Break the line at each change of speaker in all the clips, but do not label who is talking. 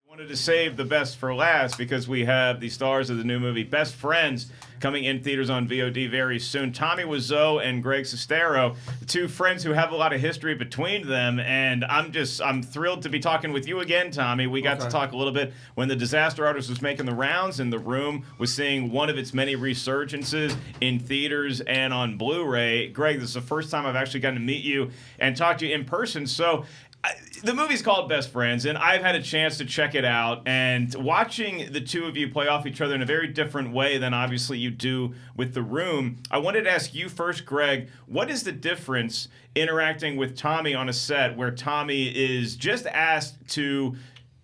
Wanted to save the best for last because we have the stars of the new movie Best Friends coming in theaters on VOD very soon. Tommy Wiseau and Greg Sestero, two friends who have a lot of history between them, and I'm thrilled to be talking with you again, Tommy. We got to talk a little bit when The Disaster Artist was making the rounds, and The Room was seeing one of its many resurgences in theaters and on Blu-ray. Greg, this is the first time I've actually gotten to meet you and talk to you in person, so the movie's called Best Friends, and I've had a chance to check it out, and watching the two of you play off each other in a very different way than obviously you do with The Room. I wanted to ask you first, Greg, what is the difference interacting with Tommy on a set where Tommy is just asked to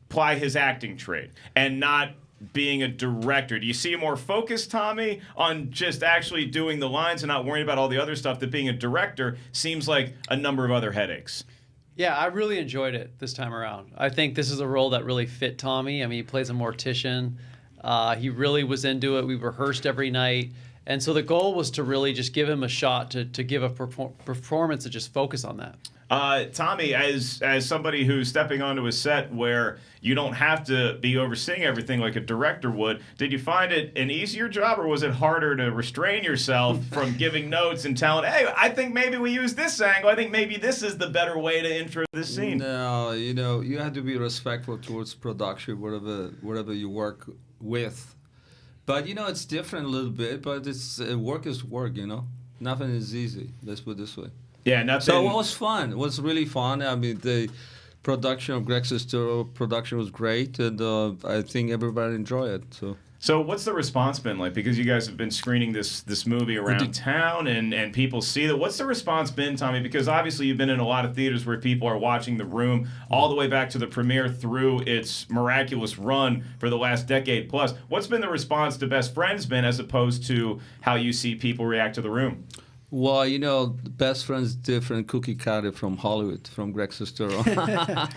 ply his acting trade and not being a director? Do you see a more focused Tommy on just actually doing the lines and not worrying about all the other stuff that being a director seems like a number of other headaches?
Yeah, I really enjoyed it this time around. I think this is a role that really fit Tommy. I mean, he plays a mortician. He really was into it. We rehearsed every night. And so the goal was to really just give him a shot to give a performance to just focus on that.
Tommy, as somebody who's stepping onto a set where you don't have to be overseeing everything like a director would, did you find it an easier job, or was it harder to restrain yourself from giving notes and telling, hey, I think maybe we use this angle, I think maybe this is the better way to intro this scene?
No, you have to be respectful towards production, whatever you work with. But, it's different a little bit, but work is work, Nothing is easy, let's put it this way.
Yeah, nothing.
So it was fun. It was really fun. I mean, the production of Greg Sestero production was great, and I think everybody enjoyed it.
So what's the response been like? Because you guys have been screening this movie around town, and people see that. What's the response been, Tommy? Because obviously you've been in a lot of theaters where people are watching The Room all the way back to the premiere through its miraculous run for the last decade plus. What's been the response to Best Friends been as opposed to how you see people react to The Room?
Well, Best Friends different cookie cutter from Hollywood, from Greg Sestero.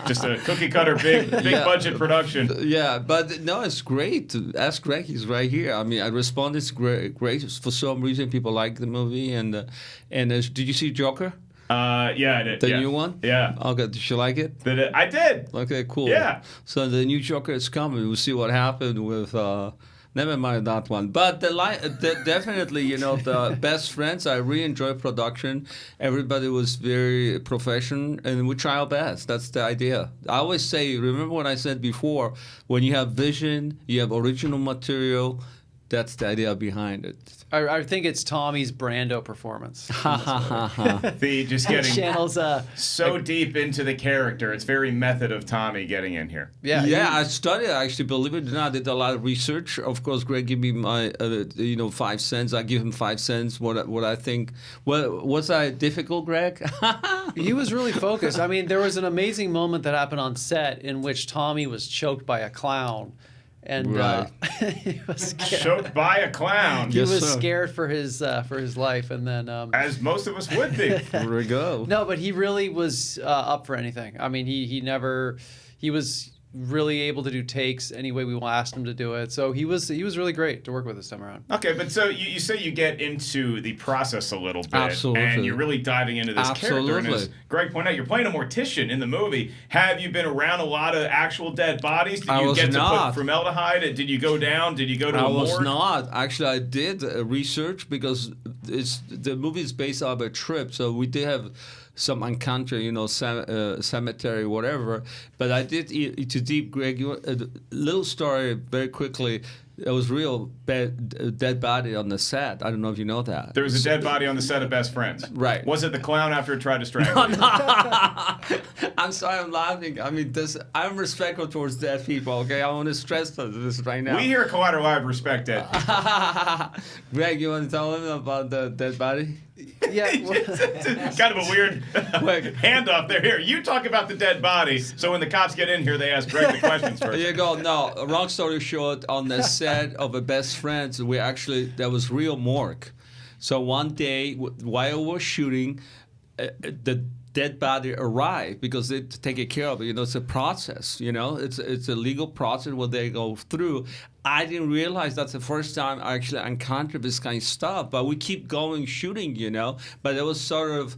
Just a cookie cutter, big budget production.
Yeah, but no, it's great. Ask Greg, he's right here. I mean, I respond, it's great. For some reason, people like the movie. And did you see Joker?
Yeah, I did.
The new one?
Yeah.
Okay, did you like it?
I did.
Okay, cool.
Yeah.
So the new Joker is coming. We'll see what happened with... Never mind that one. But definitely, the Best Friends, I really enjoyed production. Everybody was very professional, and we try our best. That's the idea. I always say, remember what I said before, when you have vision, you have original material, that's the idea behind it.
I think it's Tommy's Brando performance.
Just getting
channels
so deep into the character. It's very method of Tommy getting in here.
Yeah. I studied, actually, believe it or not. I did a lot of research. Of course, Greg gave me my 5 cents. I give him 5 cents. What I think. Was I difficult, Greg?
He was really focused. I mean, there was an amazing moment that happened on set in which Tommy was choked by a clown. And
right.
He was scared.
Choked by a clown.
He was scared for his life, and then
as most of us would be.
There we go.
No, but he really was up for anything. I mean, he was really able to do takes any way we asked him to do it. So he was really great to work with this time around.
Okay, but so you say you get into the process a little bit.
Absolutely.
And you're really diving into this character. And as Greg pointed out, you're playing a mortician in the movie. Have you been around a lot of actual dead bodies? Did you get to put formaldehyde? Did you go down? Did you go to a morgue?
I was not. Actually, I did research because the movie is based on a trip. So we did have some encounter, cemetery, whatever. But I did to deep, Greg. A little story very quickly. There was real dead body on the set. I don't know if you know that.
There was a dead body on the set of Best Friends.
Right.
Was it the clown after it tried to strangle you?
No. I'm sorry, I'm laughing. I mean, I'm respectful towards dead people, okay? I want to stress this right now.
We here at Collider Live respect dead people.
Greg, you want to tell him about the dead body?
Yeah.
Kind of a weird handoff there. Here, you talk about the dead body, so when the cops get in here, they ask Greg the questions first.
There you go. No, long story short, on the set of a Best Friends, there was real morgue. So one day, while we were shooting, the dead body arrived because they take care of it. It's a process. It's a legal process where they go through. I didn't realize that's the first time I actually encountered this kind of stuff. But we keep going shooting, But it was sort of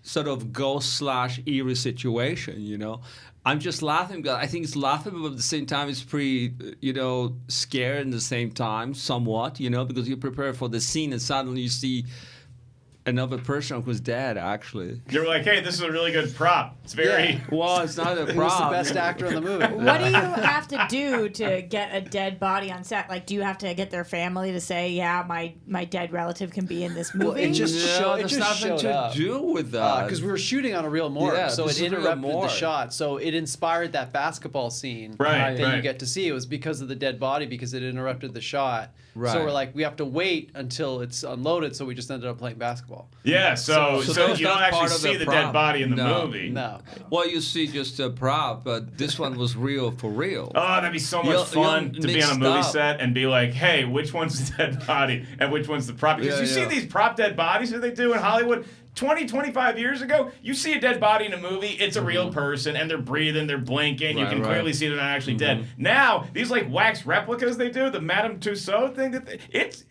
sort of ghost/eerie situation, you know. I'm just laughing because I think it's laughable, but at the same time it's pretty, scary at the same time, somewhat, because you prepare for the scene and suddenly you see another person who's dead, actually.
You're like, hey, this is a really good prop. It's very...
Well, it's not a prop.
He was the best actor in the movie.
What do you have to do to get a dead body on set? Like, do you have to get their family to say, yeah, my dead relative can be in this movie?
Well, it just
there's nothing to do with that.
Because we were shooting on a real morgue, so it interrupted the shot. So it inspired that basketball scene that you get to see. It was because of the dead body, because it interrupted the shot.
Right.
So we're like, we have to wait until it's unloaded, so we just ended up playing basketball.
Yeah, so you don't actually see the dead body in the
No.
movie.
No.
Well, you see just a prop, but this one was real for real.
Oh, that'd be so much fun to be on a movie set and be like, hey, which one's the dead body and which one's the prop? Because you see these prop dead bodies that they do in Hollywood. 20, 25 years ago, you see a dead body in a movie, it's a real person, and they're breathing, they're blinking, you can clearly see they're not actually dead. Now, these like wax replicas they do, the Madame Tussauds thing,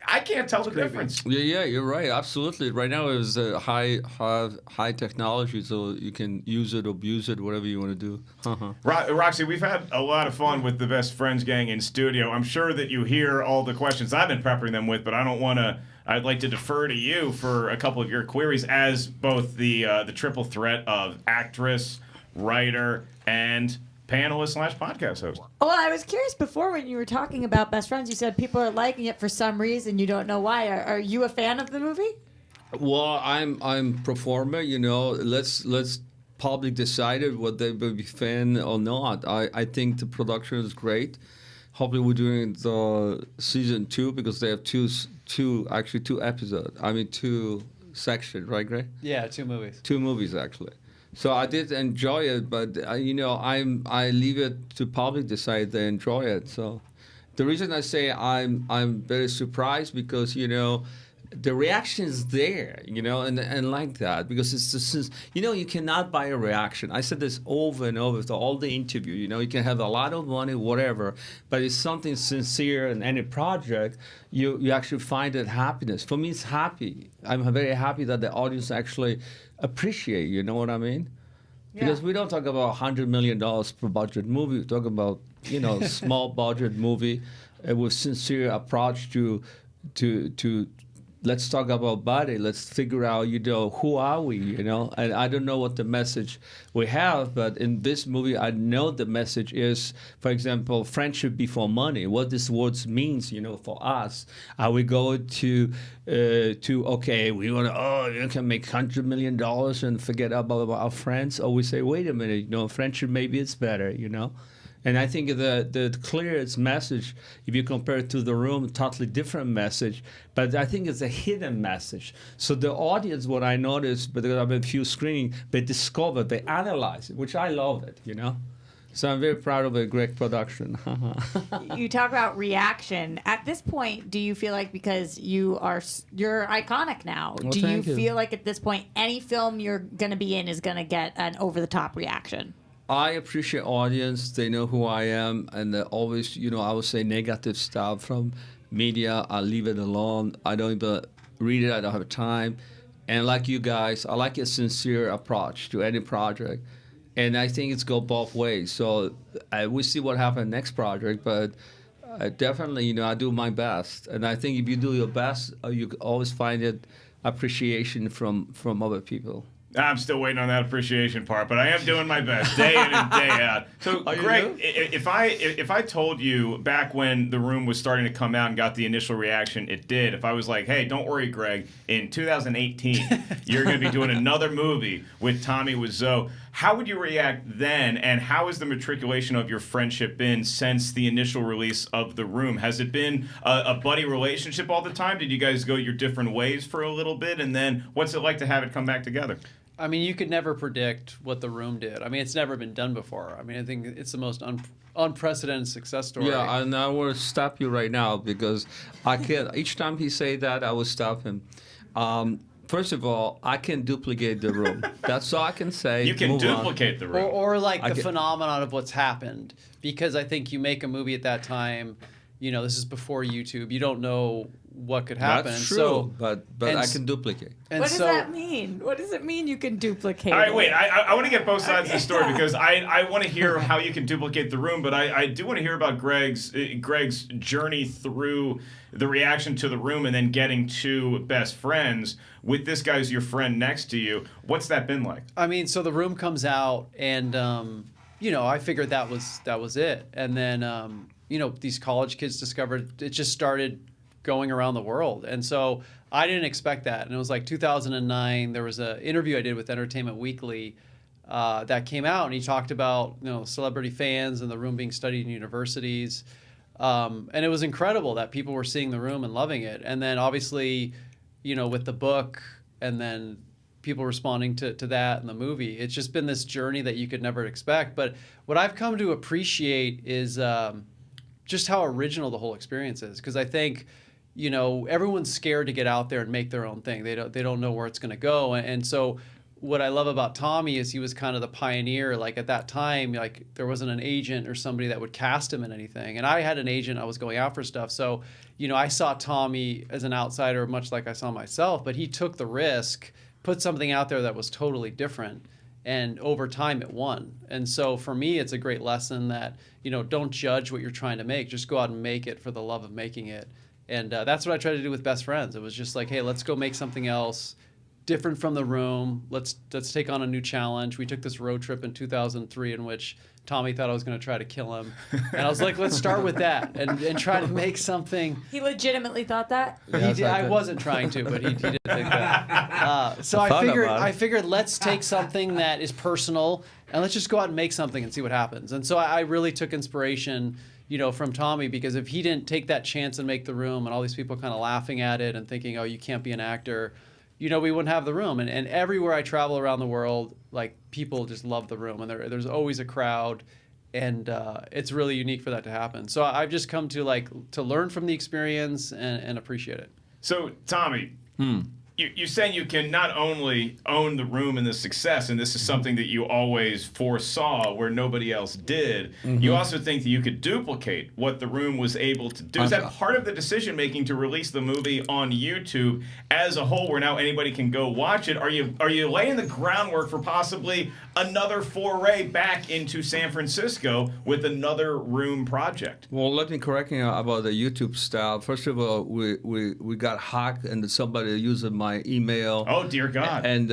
I can't tell the difference.
Yeah, you're right, absolutely. Right now it's high technology, so you can use it, abuse it, whatever you want to do.
Roxy, we've had a lot of fun with the Best Friends gang in studio. I'm sure that you hear all the questions I've been peppering them with, but I'd like to defer to you for a couple of your queries as both the triple threat of actress, writer, and panelist/podcast host.
Well, I was curious before when you were talking about Best Friends, you said people are liking it for some reason. You don't know why. Are you a fan of the movie?
Well, I'm pro forma, let's public decided what they will be fan or not. I think the production is great. Hopefully we're doing the season 2 because they have two episodes. I mean 2 sections, right, Greg?
Yeah, 2 movies.
2 movies actually. So I did enjoy it, but I leave it to public decide they enjoy it. So the reason I say I'm very surprised because the reaction is there, and like that, because it's just, you cannot buy a reaction. I said this over and over to all the interview, you can have a lot of money, whatever, but it's something sincere in any project, you actually find it happiness. For me, it's happy. I'm very happy that the audience actually appreciate, you know what I mean? Because we don't talk about $100 million per budget movie. We talk about, small budget movie with sincere approach to let's talk about body. Let's figure out, who are we, And I don't know what the message we have, but in this movie, I know the message is, for example, friendship before money. What this word means, for us. Are we going to okay, we want to, you can make $100 million and forget about our friends? Or we say, wait a minute, friendship, maybe it's better, And I think the clearest message, if you compare it to The Room, totally different message, but I think it's a hidden message. So the audience, what I noticed, because I've been few screening, they discover, they analyze it, which I love it, So I'm very proud of a great production.
You talk about reaction. At this point, do you feel like because you're iconic now,
Well,
do you
thank you.
feel like at this point any film you're going to be in is going to get an over-the-top reaction?
I appreciate audience. They know who I am, and they always, I would say negative stuff from media. I leave it alone. I don't even read it. I don't have time. And like you guys, I like a sincere approach to any project, and I think it's go both ways. So we'll see what happens next project, but definitely, I do my best, and I think if you do your best, you always find it appreciation from other people.
I'm still waiting on that appreciation part, but I am doing my best day in and day out. So, Greg, if I told you back when The Room was starting to come out and got the initial reaction it did, if I was like, hey, don't worry, Greg, in 2018, you're going to be doing another movie with Tommy Wiseau, how would you react then, and how has the matriculation of your friendship been since the initial release of The Room? Has it been a buddy relationship all the time? Did you guys go your different ways for a little bit, and then what's it like to have it come back together?
I mean, you could never predict what The Room did. I mean, it's never been done before. I mean, I think it's the most unprecedented success story.
Yeah, and I will stop you right now because I can't. Each time he say that, I will stop him. First of all, I can duplicate The Room. That's all I can say.
You can duplicate The Room.
Or like the phenomenon of what's happened. Because I think you make a movie at that time, this is before YouTube. You don't know what could happen.
That's
And
true,
so,
but
and
I
s-
can duplicate.
and
What does
so,
that mean? What does it mean you can duplicate?
All right,
it?
wait. I want to get both sides of the story because I want to hear how you can duplicate the room, but I do want to hear about Greg's journey through the reaction to the room and then getting to best friends with this guy who's your friend next to you. What's that been like?
I mean, so the room comes out, and I figured that was it. And then these college kids discovered it just started going around the world, and so I didn't expect that. And it was like 2009. There was an interview I did with Entertainment Weekly that came out, and he talked about celebrity fans and the room being studied in universities, and it was incredible that people were seeing the room and loving it. And then obviously, with the book, and then people responding to that in the movie. It's just been this journey that you could never expect. But what I've come to appreciate is just how original the whole experience is. Because I think, everyone's scared to get out there and make their own thing. They don't know where it's going to go. And so what I love about Tommy is he was kind of the pioneer. Like at that time, like there wasn't an agent or somebody that would cast him in anything. And I had an agent. I was going out for stuff. So, I saw Tommy as an outsider, much like I saw myself. But he took the risk, put something out there that was totally different, and over time it won. And so for me, it's a great lesson that don't judge what you're trying to make, just go out and make it for the love of making it. And that's what I tried to do with Best Friends. It was just like, hey, let's go make something else different from the room. Let's take on a new challenge. We took this road trip in 2003 in which Tommy thought I was going to try to kill him, and I was like, let's start with that and try to make something.
He legitimately thought that?
He did. I wasn't trying to, but he did think that. So I figured let's take something that is personal and let's just go out and make something and see what happens. And so I really took inspiration, from Tommy, because if he didn't take that chance and make the room and all these people kind of laughing at it and thinking, oh, you can't be an actor, we wouldn't have the room. And everywhere I travel around the world, like people just love the room, and there's always a crowd, and it's really unique for that to happen. So I've just come to learn from the experience and appreciate it.
So, Tommy, you're saying you can not only own the room and the success, and this is something that you always foresaw where nobody else did, you also think that you could duplicate what the room was able to do. Is that part of the decision-making to release the movie on YouTube as a whole, where now anybody can go watch it? Are you laying the groundwork for possibly another foray back into San Francisco with another room project?
Well, let me correct you about the YouTube style. First of all, we got hacked, and somebody used my email.
Oh, dear God.
And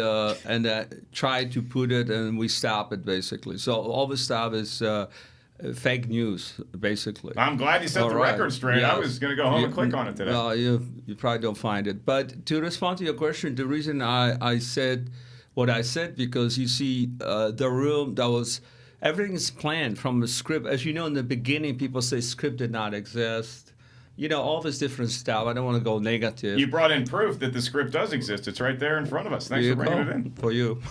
tried to put it, and we stopped it, basically. So all the stuff is fake news, basically.
I'm glad you set the record straight.
Yeah.
I was going to go home and click on it today.
Well, you probably don't find it. But to respond to your question, the reason I said what I said, because you see, the room that was, everything is planned from the script. As you know, in the beginning, people say script did not exist. All this different stuff. I don't want to go negative.
You brought in proof that the script does exist. It's right there in front of us. Thanks for bringing it in.
For you.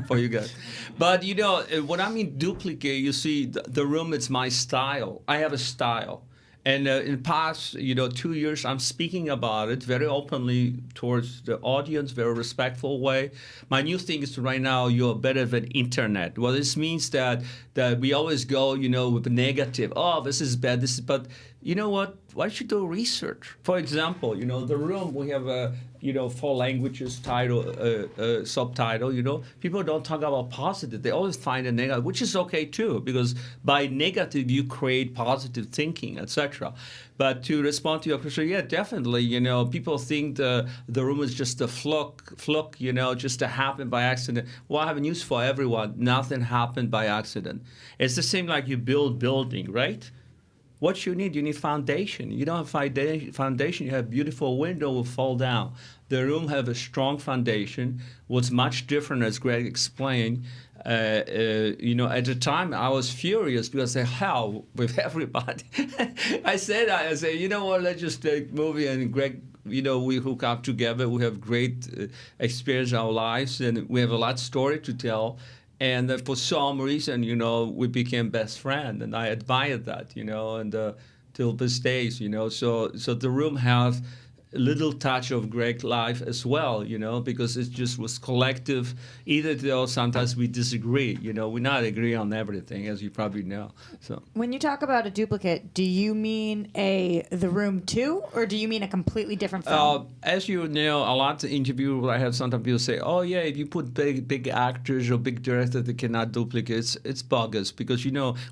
For you guys. But, when I mean duplicate, you see, the room, it's my style. I have a style. And in the past, 2 years, I'm speaking about it very openly towards the audience, very respectful way. My new thing is right now, you're better than internet. Well, this means that we always go, with the negative. Oh, this is bad. But you know what? Why should you do research? For example, the room, we have a, 4 languages title, subtitle, People don't talk about positive. They always find a negative, which is okay too, because by negative, you create positive thinking, etc. But to respond to your question, yeah, definitely, people think the room is just a fluke, just to happen by accident. Well, I have news for everyone. Nothing happened by accident. It's the same like you build building, right? What you need foundation. You don't have foundation, you have beautiful window will fall down. The room have a strong foundation. What's much different, as Greg explained, at the time I was furious because I said, hell, with everybody. I said, let's just take movie, and Greg, we hook up together. We have great experience in our lives, and we have a lot of story to tell. And for some reason, we became best friends, and I admired that, and till this days, So the room has little touch of Greg life as well, because it just was collective. Either though sometimes we disagree, we not agree on everything, as you probably know. So
When you talk about a duplicate, do you mean The Room 2, or do you mean a completely different film?
as you know, a lot of interviews I have, sometimes people say, "Oh yeah, if you put big actors or big directors, they cannot duplicate." It's bogus, because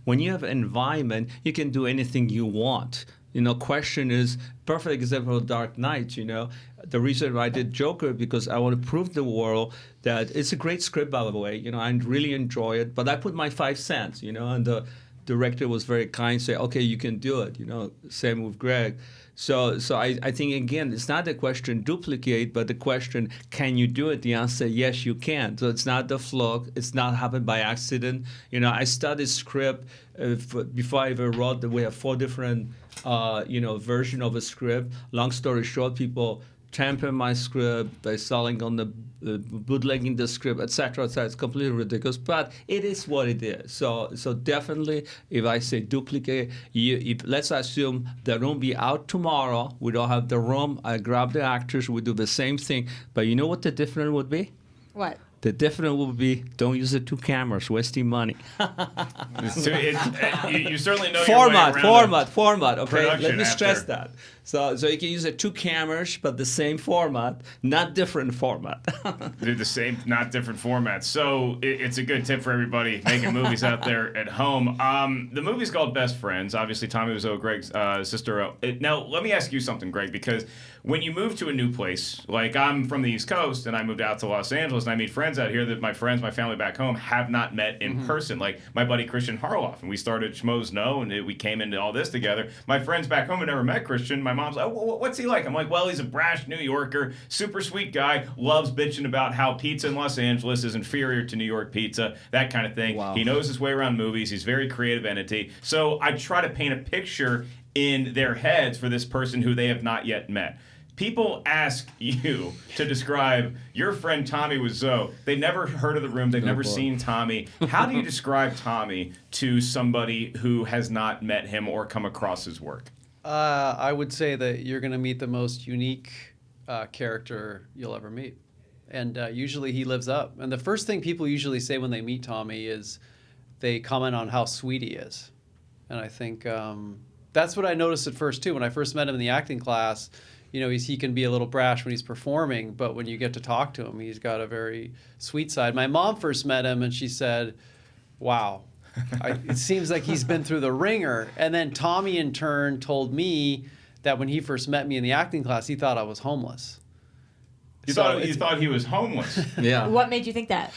when you have an environment, you can do anything you want. Question is, perfect example of Dark Knight, the reason I did Joker, because I want to prove the world that it's a great script, by the way, I really enjoy it, but I put my 5 cents, and the director was very kind, say, okay, you can do it, same with Greg. So I think, again, it's not the question duplicate, but the question, can you do it? The answer, yes, you can. So it's not the fluke. It's not happened by accident. I studied script before I ever wrote that we have 4 different, version of a script. Long story short, people tamper my script by selling on the bootlegging the script, etc. It's completely ridiculous, but it is what it is. So definitely, if I say duplicate, let's assume the room be out tomorrow. We don't have the room. I grab the actors. We do the same thing. But you know what the difference would be?
What?
The difference will be, don't use the 2 cameras, wasting money.
You certainly know
Format. Okay,
production
let me stress
after.
that. So you can use the 2 cameras, but the same format, not different format.
They're the same, not different formats. So it's a good tip for everybody making movies out there at home. The movie's called Best Friends. Obviously, Tommy Wiseau, Greg's Sestero. Now, let me ask you something, Greg, because when you move to a new place, like I'm from the East Coast and I moved out to Los Angeles and I meet friends out here that my family back home have not met in person. Like my buddy Christian Harloff, and we started Schmoedown and we came into all this together. My friends back home had never met Christian. My mom's like, oh, what's he like? I'm like, well, he's a brash New Yorker, super sweet guy, loves bitching about how pizza in Los Angeles is inferior to New York pizza, that kind of thing.
Wow.
He knows his way around movies. He's a very creative entity. So I try to paint a picture in their heads for this person who they have not yet met. People ask you to describe your friend Tommy Wiseau. They've never heard of The Room. They've never seen Tommy. How do you describe Tommy to somebody who has not met him or come across his work?
I would say that you're going to meet the most unique character you'll ever meet. And usually he lives up. And the first thing people usually say when they meet Tommy is they comment on how sweet he is. And I think that's what I noticed at first, too. When I first met him in the acting class, he can be a little brash when he's performing, but when you get to talk to him, he's got a very sweet side. My mom first met him, and she said, wow, it seems like he's been through the ringer. And then Tommy, in turn, told me that when he first met me in the acting class, he thought I was homeless.
You thought he was homeless?
Yeah.
What made you think that?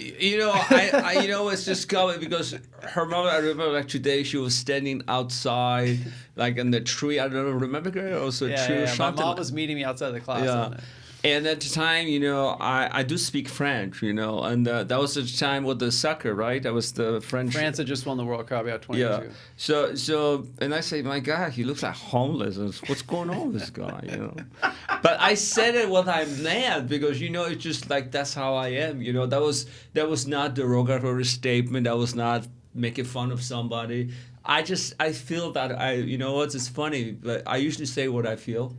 It's just coming because her mom, I remember like today, she was standing outside, like in the tree. I don't know, remember her? Also, tree or
My
something.
mom was meeting me outside the class.
Yeah. And at the time, I do speak French, and that was the time with the soccer, right? That was the French.
France had just won the World Cup, 20 years ago.
So, and I say, my God, he looks like homeless. What's going on with this guy, But I said it when I'm mad because, it's just like, that's how I am, That was not derogatory statement. That was not making fun of somebody. I feel that it's funny, but I usually say what I feel.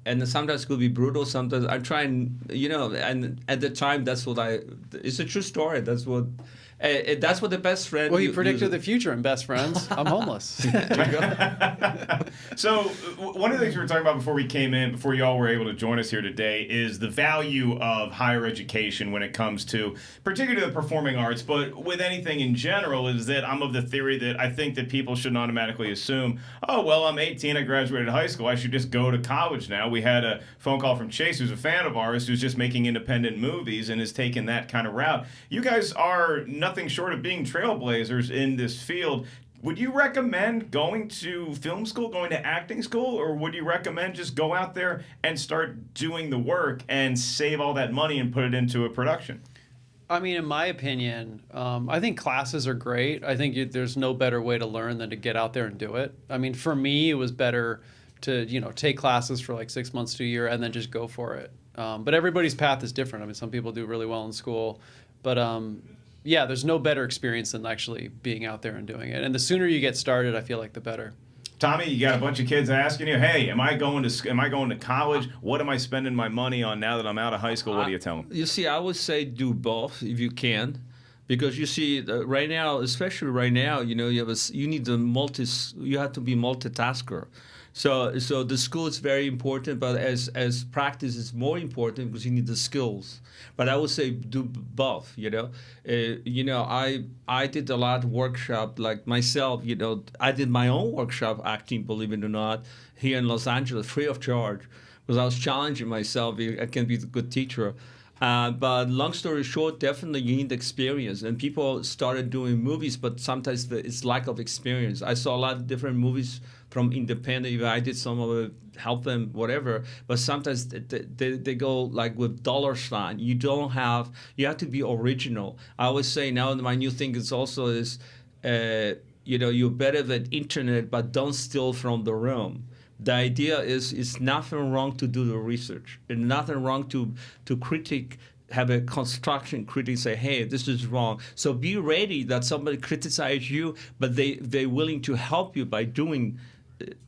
And sometimes it could be brutal. Sometimes I'm trying, and at the time, it's a true story. That's what the best friend.
Well, he predicted the future in Best Friends. I'm homeless.
So one of the things we were talking about before we came in, before you all were able to join us here today, is the value of higher education when it comes to particularly the performing arts, but with anything in general, is that I'm of the theory that I think that people shouldn't automatically assume, oh, well, I'm 18, I graduated high school, I should just go to college now. We had a phone call from Chase, who's a fan of ours, who's just making independent movies and is taking that kind of route. You guys are nothing short of being trailblazers in this field. Would you recommend going to film school, going to acting school, or would you recommend just go out there and start doing the work and save all that money and put it into a production?
I mean, in my opinion, I think classes are great. I think there's no better way to learn than to get out there and do it. I mean, for me, it was better to, take classes for like 6 months to a year and then just go for it. But everybody's path is different. I mean, some people do really well in school, but yeah, there's no better experience than actually being out there and doing it. And the sooner you get started, I feel like the better.
Tommy, you got a bunch of kids asking you, "Hey, am I going to college? What am I spending my money on now that I'm out of high school?" What do you tell them?
You see, I would say do both if you can, because you see, right now, especially right now, you know, you have to be multitasker. So the school is very important, but as practice is more important because you need the skills. But I would say do both. You know, I did a lot of workshop like myself. You know, I did my own workshop acting, believe it or not, here in Los Angeles, free of charge, because I was challenging myself. I can be a good teacher. But long story short, definitely you need experience. And people started doing movies, but sometimes it's lack of experience. I saw a lot of different movies from independent. I did some of it, help them, whatever. But sometimes they go like with dollar sign. You have to be original. I always say now my new thing is also you know, you're better than internet, but don't steal from the room. The idea is it's nothing wrong to do the research, and nothing wrong to have a construction critic say, hey, this is wrong. So be ready that somebody criticizes you, but they're willing to help you by doing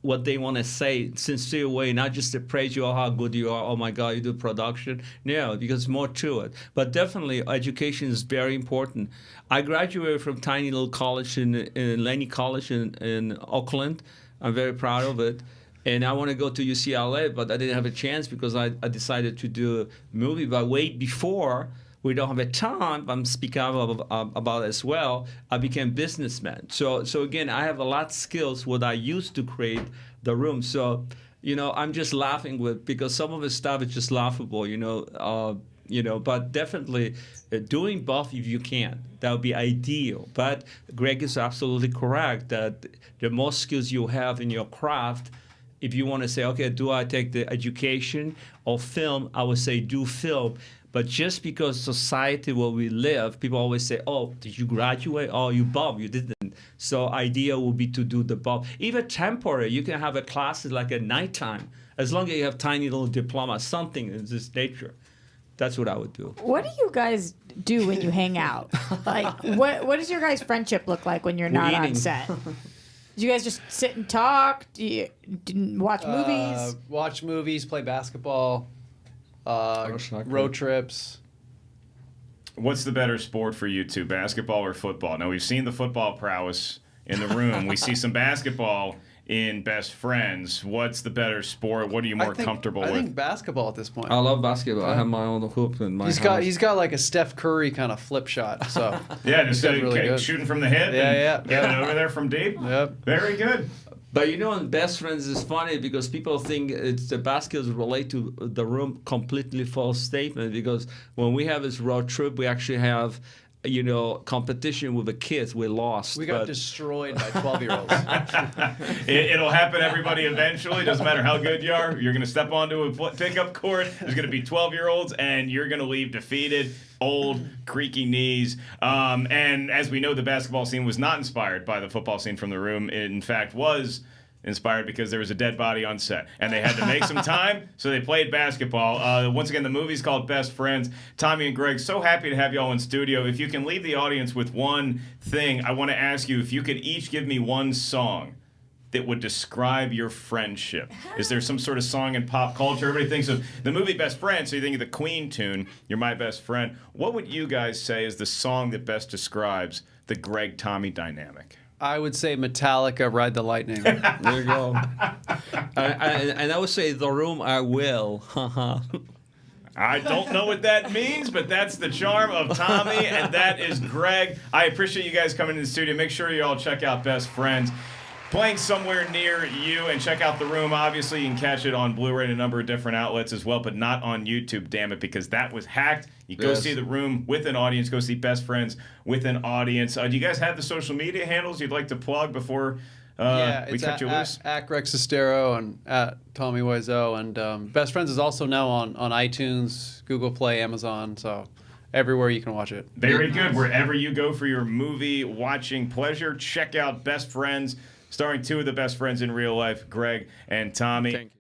what they want to say, sincere way, not just to praise you, oh, how good you are, oh my God, you do production. No, because more to it. But definitely education is very important. I graduated from tiny little college in Laney College in Oakland. I'm very proud of it. And I want to go to UCLA, but I didn't have a chance because I decided to do a movie. But wait, before, we don't have a time, but I'm speaking about it as well, I became businessman. So again, I have a lot of skills what I used to create the room. So, you know, I'm just laughing because some of the stuff is just laughable, you know, but definitely doing both if you can, that would be ideal. But Greg is absolutely correct that the more skills you have in your craft, if you want to say, okay, do I take the education or film, I would say do film. But just because society where we live, people always say, oh, did you graduate? Oh, you bum, you didn't. So idea would be to do the bum. Even temporary, you can have a classes like at nighttime, as long as you have tiny little diploma, something in this nature. That's what I would do.
What do you guys do when you hang out? Like, what does your guys' friendship look like when you're not on set? Do you guys just sit and talk? Do you watch movies?
Watch movies, play basketball, road trips.
What's the better sport for you two, basketball or football? Now, we've seen the football prowess in the room. We see some basketball in Best Friends. What's the better sport? What are you more comfortable with?
I think basketball at this point.
I love basketball. I have my own hoop in my house.
He's got like a Steph Curry kind of flip shot. So
yeah, just really shooting from the hip.
Yeah.
Getting over there from deep.
Yep.
Very good.
But you know, in Best Friends is funny because people think it's the baskets relate to the room. Completely false statement, because when we have this road trip, we actually have, you know, competition with the kids. We lost.
We got destroyed by 12-year-olds.
It'll happen, everybody, eventually. Doesn't matter how good you are. You're going to step onto a pickup court. There's going to be 12-year-olds, and you're going to leave defeated, old, creaky knees. And as we know, the basketball scene was not inspired by the football scene from The Room. It, in fact, was inspired because there was a dead body on set and they had to make some time, so they played basketball. Once again, the movie's called Best Friends. Tommy and Greg, so happy to have y'all in studio. If you can leave the audience with one thing, I want to ask you if you could each give me one song that would describe your friendship. Is there some sort of song in pop culture? Everybody thinks of the movie Best Friends, so you think of the Queen tune, You're My Best Friend. What would you guys say is the song that best describes the Greg-Tommy dynamic?
I would say Metallica, Ride the Lightning.
There you go. And I would say The Room, I Will.
I don't know what that means, but that's the charm of Tommy, and that is Greg. I appreciate you guys coming to the studio. Make sure you all check out Best Friends. Playing somewhere near you, and check out The Room. Obviously, you can catch it on Blu-ray and a number of different outlets as well, but not on YouTube, damn it, because that was hacked. You go see The Room with an audience. Go see Best Friends with an audience. Do you guys have the social media handles you'd like to plug before we cut you loose?
At Greg Sestero and at Tommy Wiseau. And Best Friends is also now on iTunes, Google Play, Amazon, so everywhere you can watch it.
Very good. Wherever you go for your movie watching pleasure, check out Best Friends, starring two of the best friends in real life, Greg and Tommy.